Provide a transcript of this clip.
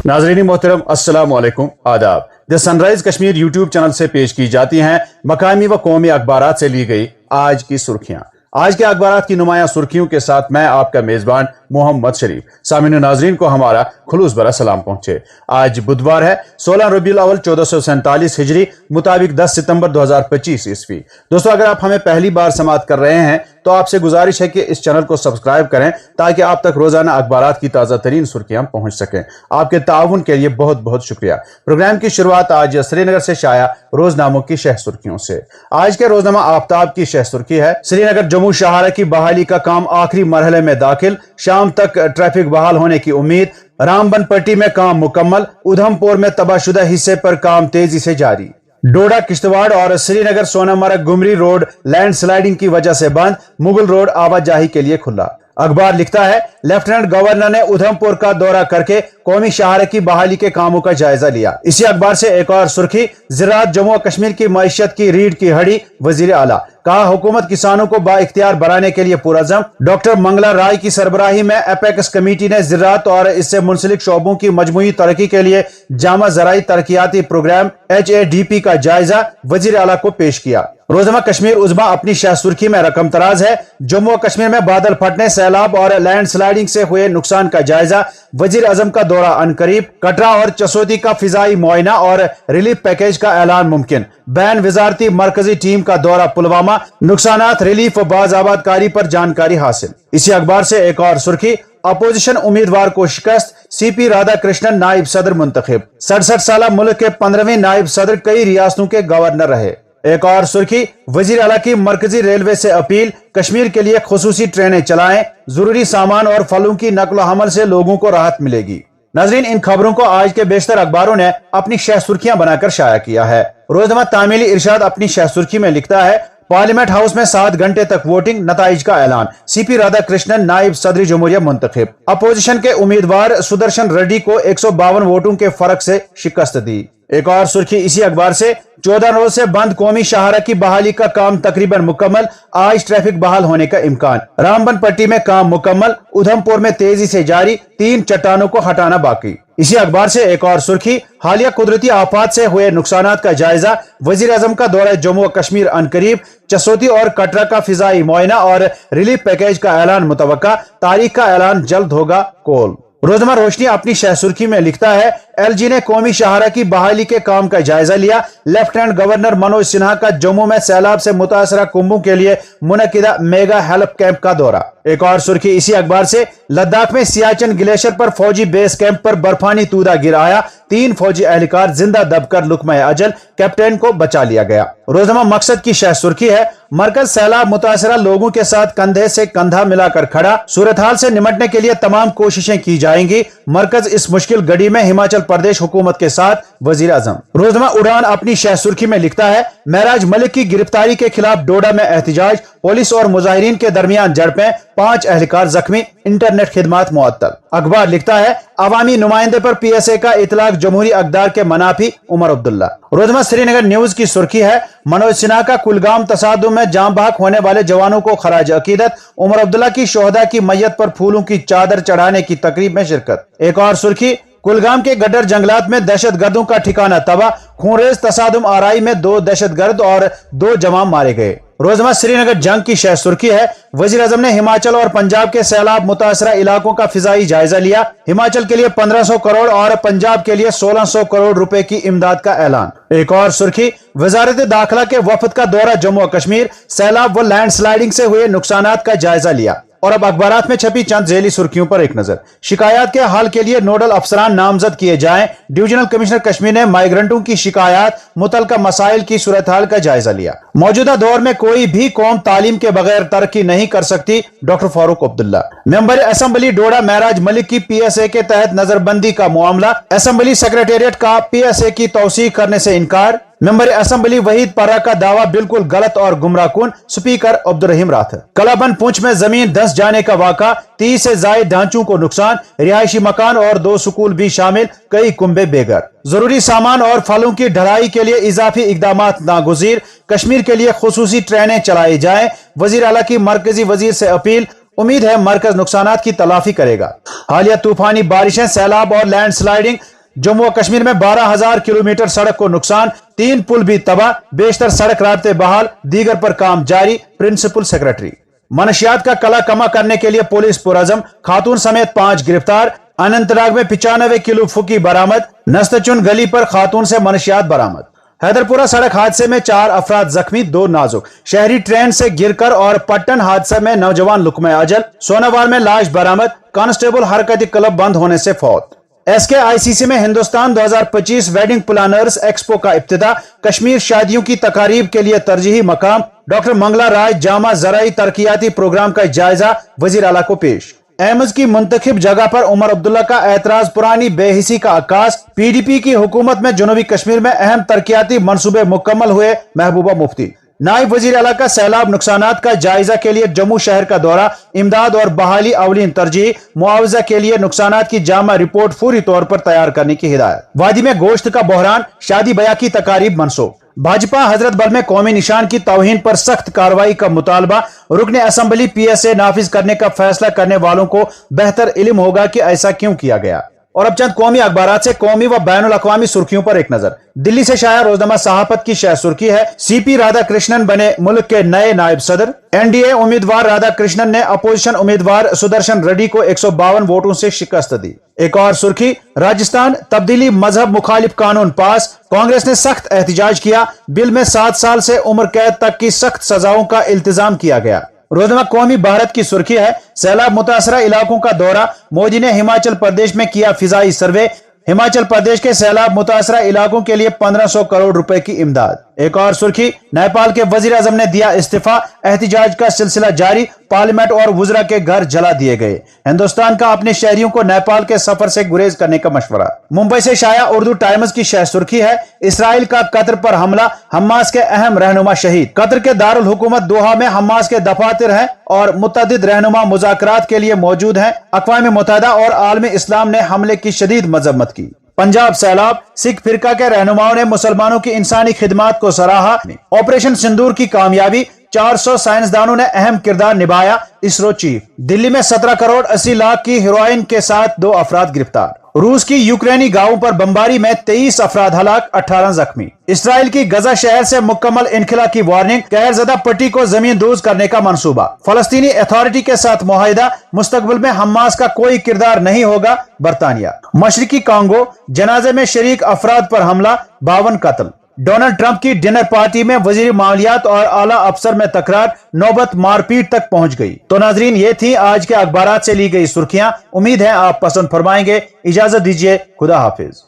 नाज़रीन मोहतरम अस्सलाम वालेकुम आदाब। The sunrise Kashmir YouTube channel से पेश की जाती हैं मकामी व कौमी अखबारात से ली गई आज की सुर्खियां। आज के अखबारात की नुमायां सुर्खियों के साथ मैं आपका मेजबान मोहम्मद शरीफ। सामिन नाजरीन को हमारा खुलूस भरा सलाम पहुंचे। आज बुधवार है 16 रबीउल अव्वल 1447 हिजरी मुताबिक 10 सितंबर 2025 ईस्वी। दोस्तों, अगर आप हमें पहली बार समाअत कर रहे हैं तो आपसे गुजारिश है कि इस चैनल को सब्सक्राइब करें ताकि आप तक रोजाना अखबारात की ताज़ा तरीन सुर्खियां पहुंच सकें। आपके ताउन के लिए बहुत बहुत शुक्रिया। प्रोग्राम की शुरुआत आज श्रीनगर से शाया रोजनामों की शह सुर्खियों से। आज के रोजनामा आफ्ताब की शह सुर्खी है, श्रीनगर जम्मू शाहरा की बहाली का काम आखिरी मरहले में दाखिल, शाम तक ट्रैफिक बहाल होने की उम्मीद। रामबन पट्टी में काम मुकम्मल, उधमपुर में तबाहशुदा हिस्से पर काम तेजी से जारी। डोडा किश्तवाड़ और श्रीनगर सोनामर्ग गुमरी रोड लैंडस्लाइडिंग की वजह से बंद, मुगल रोड आवाजाही के लिए खुला। अखबार लिखता है, लेफ्टिनेंट गवर्नर ने उधमपुर का दौरा करके कौमी शाहरा की बहाली के कामों का जायजा लिया। इसी अखबार से एक और सुर्खी, ज़राअत जम्मू और कश्मीर की मईशत की रीढ़ की हड्डी, वजीर आला कहा हुकूमत किसानों को बाइख्तियार बनाने के लिए पुरअज़म। डॉक्टर मंगला राय की सरबराही में एपेक्स कमेटी ने ज़राअत और इससे मुंसलिक शोबों की मजमूई तरक्की के लिए जामा ज़राई तरक्याती प्रोग्राम HADP का जायजा वजीर आला को पेश किया। रोजनामा कश्मीर उज़्मा अपनी शाह सुर्खी में रकम तराज है, जम्मू और कश्मीर में बादल फटने, सैलाब और लैंडस्लाइडिंग से हुए नुकसान का जायजा, वजीर आजम का दौरा अनकरीब, कटरा और चसोदी का फिजाई मुआयना और रिलीफ पैकेज का ऐलान मुमकिन, बैन वजारती मरकजी टीम का दौरा पुलवामा, नुकसानात रिलीफ व बाज़ाबादकारी पर जानकारी हासिल। इसी अखबार से एक और सुर्खी, अपोजिशन उम्मीदवार को शिकस्त, CP राधाकृष्णन नायब सदर मुंतखब। 67 साल मुल्क के 15वें नायब सदर, कई रियासतों के गवर्नर रहे। एक और सुर्खी, वजीर आला की मरकजी रेलवे से अपील, कश्मीर के लिए खुसूसी ट्रेनें चलाएं, जरूरी सामान और फलों की नकल हमल से लोगों को राहत मिलेगी। नाजरीन, इन खबरों को आज के बेशतर अखबारों ने अपनी शह सुर्खियां बनाकर शाया किया है। रोजनामा तामीली इरशाद अपनी शह सुर्खी में लिखता है, पार्लियामेंट हाउस में 7 घंटे तक वोटिंग, नताइज का ऐलान, CP राधाकृष्णन नायब सदर जमहूरिया मुंतखब। अपोजिशन के उम्मीदवार सुदर्शन रेड्डी को 152 वोटों के फर्क से शिकस्त दी। एक और सुर्खी इसी अखबार से, 14 रोज से बंद कौमी शाहरा की बहाली का काम तकरीबन मुकम्मल, आज ट्रैफिक बहाल होने का इम्कान। रामबन पट्टी में काम मुकम्मल, उधमपुर में तेजी से जारी, 3 चट्टानों को हटाना बाकी। इसी अखबार से एक और सुर्खी, हालिया कुदरती आफात से हुए नुकसानात का जायजा, वजीर आजम का दौरा जम्मू और कश्मीर अनकरीब, चसोती और कटरा का फिजाई मुआयना और रिलीफ पैकेज का ऐलान मुतवक्का, तारीख का ऐलान जल्द होगा कॉल। रोजनामा रोशनी अपनी शह सुर्खी में लिखता है, LG ने कौमी शाहरा की बहाली के काम का जायजा लिया, लेफ्टिनेंट गवर्नर मनोज सिन्हा का जम्मू में सैलाब से मुतासरा कुंभों के लिए मुनकिदा मेगा हेल्प कैंप का दौरा। एक और सुर्खी इसी अखबार से, लद्दाख में सियाचिन ग्लेशियर पर फौजी बेस कैंप पर बर्फानी तूदा गिराया, 3 फौजी एहलकार जिंदा दबकर लुकमा अजल, कैप्टन को बचा लिया गया। रोजनामा मकसद की शह सुर्खी है, मरकज सैलाब मुतासरा लोगों के साथ कंधे से कंधा मिलाकर खड़ा, सूरत हाल से निमटने के लिए तमाम कोशिशें की जाएंगी, मरकज इस मुश्किल घड़ी में हिमाचल प्रदेश हुकूमत के साथ, वजीर आजम। रोजनामा उड़ान अपनी शह सुर्खी में लिखता है, महराज मलिक की गिरफ्तारी के खिलाफ डोडा में एहतजाज, पुलिस और मुजाहिरीन के दरमियान झड़पें, 5 एहलकार जख्मी, इंटरनेट खिदमात मुअत्तल। अखबार लिखता है, अवामी नुमाइंदे पर PSA का इतलाक जमहूरी अकदार के मनाफी, उमर अब्दुल्ला। रोजनामा श्रीनगर न्यूज की सुर्खी है, मनोज सिन्हा का कुलगाम तसादुम में जाम बहक होने वाले जवानों को खराज अकीदत, उमर अब्दुल्ला की शोहदा की मैयत पर फूलों की चादर चढ़ाने की तकरीब में शिरकत। एक और सुर्खी, कुलगाम के गड्डर जंगलात में दहशतगर्दों का ठिकाना तबाह, खूनरेज तसादुम आराई में 2 दहशतगर्द और 2 जवान मारे गए। रोजनामा श्रीनगर जंग की शह सुर्खी है, वजीर आजम ने हिमाचल और पंजाब के सैलाब मुतासरा इलाकों का फिजाई जायजा लिया, हिमाचल के लिए 1500 करोड़ और पंजाब के लिए 1600 करोड़ रुपए की इमदाद का ऐलान। एक और सुर्खी, वजारत दाखिला के वफद का दौरा जम्मू और कश्मीर, सैलाब व लैंडस्लाइडिंग से हुए नुकसानात का जायजा लिया। और अब अखबारात में छपी चंद झेली सुर्खियों पर एक नजर। शिकायत के हल के लिए नोडल अफसरान नामजद किए जाएं, डिविजनल कमिश्नर कश्मीर ने माइग्रेंटों की शिकायत, मुतलका मसाइल की सूरत हाल का जायजा लिया। मौजूदा दौर में कोई भी कौम तालीम के बगैर तरक्की नहीं कर सकती, doctor Farooq Abdullah. Member assembly Doda Mehraj Malik की PSA के तहत नजरबंदी का मामला, असेंबली सेक्रेटेरिएट का PSA की तौसीक करने से इनकार, मेंबर असेंबली वहीद पर्रा का दावा बिल्कुल गलत और गुमराहकुन, स्पीकर अब्दुर्रहीम राठौर। कलाबंद पुंछ में जमीन धंस जाने का वाक़ा, 30 से जायद ढांचों को नुकसान, रिहायशी मकान और 2 स्कूल भी शामिल, कई कुंबे बेघर। जरूरी सामान और फलों की ढलाई के लिए इजाफी इकदामात नागुज़ीर, कश्मीर के लिए खुसूसी ट्रेनें चलाई जाएं, वजीर आला की मरकजी वजीर से अपील, उम्मीद है मरकज नुकसानात की तलाफी करेगा। हालिया तूफानी बारिशें, सैलाब और लैंडस्लाइडिंग जम्मू व कश्मीर में 12,000 किलोमीटर सड़क को नुकसान, 3 पुल भी तबाह, बेशतर सड़क राब्ते बहाल, दीगर पर काम जारी। Principal secretary. मनशियात का कला कमा करने के लिए पुलिस पुरअज़म, खातून समेत 5 गिरफ्तार। अनंतनाग में 95 किलो फुकी बरामद, नस्तचुन गली पर खातून से मनशियात बरामद। हैदरपुरा सड़क हादसे में 4 अफराद जख्मी, 2 नाजुक। शहरी ट्रेन से गिरकर और पट्टन हादसे में नौजवान लुकमे अजल। सोनावार में लाश बरामद, कांस्टेबल हरकती क्लब बंद होने से फौत। SKICC में हिंदुस्तान 2025 वेडिंग प्लानर्स एक्सपो का इब्तिदा, कश्मीर शादियों की तकारीब के लिए तरजीही मकाम। डॉक्टर मंगला राय जामा ज़राई तरक्याती प्रोग्राम का जायजा वजीर आला को पेश। एम्स की मुंतखिब जगह पर उमर अब्दुल्ला का एतराज, पुरानी बेहिसी का आकाश। PDP की हुकूमत में जनूबी कश्मीर में अहम तरक्याती मंसूबे मुकम्मल हुए, महबूबा मुफ्ती। नायब वजीर आला का सैलाब नुकसानात का जायजा के लिए जम्मू शहर का दौरा, इमदाद और बहाली अवलीन तरजीह, मुआवजा के लिए नुकसानात की जामा रिपोर्ट फौरी तौर पर तैयार करने की हिदायत। वादी में गोश्त का बहरान, शादी ब्याह की तकारीब मनसूख। भाजपा हजरत बल में कौमी निशान की तौहीन पर सख्त कार्रवाई का मुतालबा, रुकने असेंबली PSA नाफिज करने का फैसला करने वालों को बेहतर इल्म होगा कि ऐसा क्यों किया गया। और अब चंद कौमी अखबारात से कौमी व बैनुल अक़वामी सुर्खियों पर एक नजर। दिल्ली से शाया रोजनामा सहाफत की शह सुर्खी है, CP राधाकृष्णन बने मुल्क के नए नायब सदर। NDA उम्मीदवार राधाकृष्णन ने अपोजिशन उम्मीदवार सुदर्शन रेड्डी को 152 वोटों से शिकस्त दी। एक और सुर्खी, राजस्थान तब्दीली मजहब मुखालिफ कानून पास, कांग्रेस ने सख्त एहतजाज किया। बिल में 7 साल से उम्र कैद तक की सख्त सजाओं का इल्तिजाम किया गया। रोजनामा कौमी भारत की सुर्खी है, सैलाब मुतासरा इलाकों का दौरा, मोदी ने हिमाचल प्रदेश में किया फिजाई सर्वे। हिमाचल प्रदेश के सैलाब मुतासरा इलाकों के लिए 1500 करोड़ रुपए की इमदाद। एक और सुर्खी, नेपाल के वजीर आजम ने दिया इस्तीफा, एहतिजाज का सिलसिला जारी, पार्लियामेंट और वुजरा के घर जला दिए गए। हिंदुस्तान का अपने शहरियों को नेपाल के सफर से गुरेज करने का मशवरा। मुंबई से शाया उर्दू टाइम्स की शह सुर्खी है, इसराइल का कतर पर हमला, हमास के अहम रहनुमा शहीद। कतर के दारुल हुकूमत दोहा में हमास के दफातर हैं और मुतअद्दिद रहनुमा मुज़ाकरात के लिए मौजूद हैं। अक़वाम मुत्तहिदा और आलमी इस्लाम ने हमले की शदीद मजम्मत की। पंजाब सैलाब, सिख फिरका के रहनुमाओं ने मुसलमानों की इंसानी खिदमात को सराहा। ऑपरेशन सिंदूर की कामयाबी, 400 साइंसदानों ने अहम किरदार निभाया, इसरो चीफ। दिल्ली में 17 करोड़ 80 लाख की हेरोइन के साथ 2 अफराद गिरफ्तार। रूस की यूक्रेनी गांवों पर बमबारी में 23 अफराद हलाक, 18 जख्मी। इसराइल की गजा शहर से मुकम्मल इनखिला की वार्निंग, कहरज़दा पट्टी को जमीन दोज करने का मंसूबा। फलस्तीनी अथॉरिटी के साथ मुआहिदा, मुस्तकबिल में हमास का कोई किरदार नहीं होगा, बरतानिया। मशरिकी कांगो, जनाजे में शरीक अफराद पर हमला, 52 कत्ल। डोनाल्ड ट्रंप की डिनर पार्टी में वजीर मालियात और आला अफसर में तकरार, नौबत मारपीट तक पहुंच गई। तो नाजरीन, ये थी आज के अखबारात से ली गई सुर्खियां। उम्मीद है आप पसंद फरमाएंगे। इजाजत दीजिए, खुदा हाफिज।